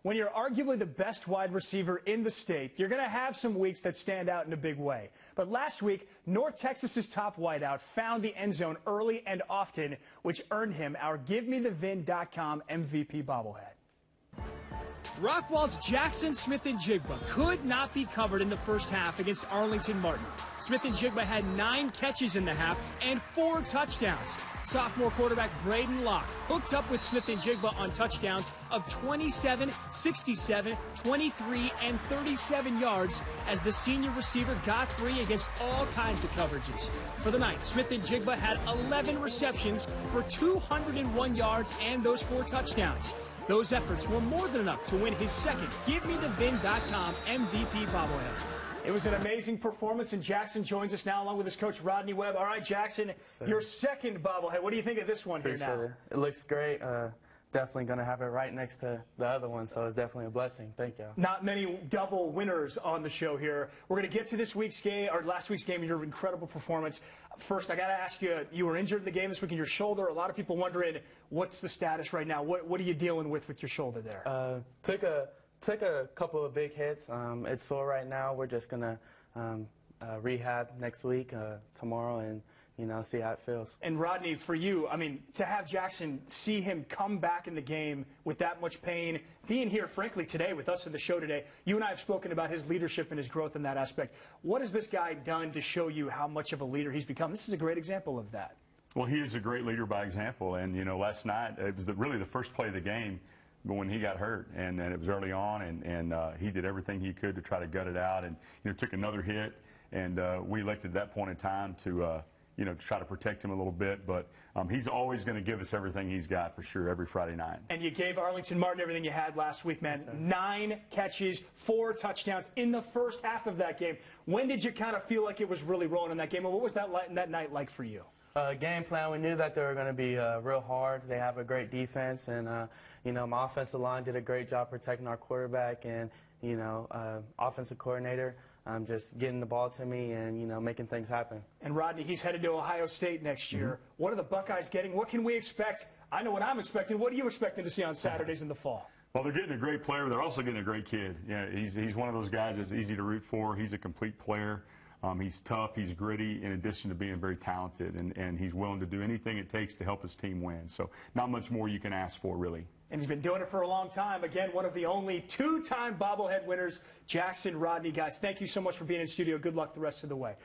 When you're arguably the best wide receiver in the state, you're going to have some weeks that stand out in a big way. But last week, North Texas's top wideout found the end zone early and often, which earned him our GiveMeTheVin.com MVP bobblehead. Rockwall's Jaxon Smith-Njigba could not be covered in the first half against Arlington Martin. Smith-Njigba had 9 catches in the half and 4 touchdowns. Sophomore quarterback Braedyn Locke hooked up with Smith-Njigba on touchdowns of 27, 67, 23, and 37 yards as the senior receiver got free against all kinds of coverages. For the night, Smith-Njigba had 11 receptions for 201 yards and those 4 touchdowns. Those efforts were more than enough to win his second GiveMeTheVin.com MVP bobblehead. It was an amazing performance, and Jaxon joins us now along with his coach, Rodney Webb. All right, Jaxon, your second bobblehead. What do you think of this one here now? It looks great. Definitely going to have it right next to the other one, so it's definitely a blessing. Thank you. Not many double winners on the show here. We're going to get to this week's game, or last week's game, and your incredible performance. First, I got to ask you, you were injured in the game this week in your shoulder. A lot of people wondering, what's the status right now? What are you dealing with your shoulder there? Took a couple of big hits. It's sore right now. We're just going to rehab next week, tomorrow, and see how it feels. And Rodney, for you, I mean, to have Jaxon, see him come back in the game with that much pain, being here, frankly, today with us in the show today, you and I have spoken about his leadership and his growth in that aspect. What has this guy done to show you how much of a leader he's become? This is a great example of that. Well, he is a great leader by example, and, last night, it was really the first play of the game when he got hurt, and it was early on, and he did everything he could to try to gut it out, and, took another hit, and we elected at that point in time to to try to protect him a little bit. But he's always going to give us everything he's got for sure every Friday night. And you gave Arlington Martin everything you had last week, man. Yes, 9 catches, 4 touchdowns in the first half of that game. When did you kind of feel like it was really rolling in that game? And what was that night like for you? Game plan, we knew that they were going to be real hard. They have a great defense, and my offensive line did a great job protecting our quarterback, and offensive coordinator just getting the ball to me and making things happen. And Rodney, he's headed to Ohio State next year. What are the Buckeyes getting? What can we expect? I know what I'm expecting. What are you expecting to see on Saturdays in the fall? Well, they're getting a great player. They're also getting a great kid. He's one of those guys that's easy to root for. He's a complete player. He's tough, he's gritty, in addition to being very talented, and he's willing to do anything it takes to help his team win. So not much more you can ask for, really. And he's been doing it for a long time. Again, one of the only 2-time bobblehead winners, Jaxon. Rodney, guys, thank you so much for being in studio. Good luck the rest of the way.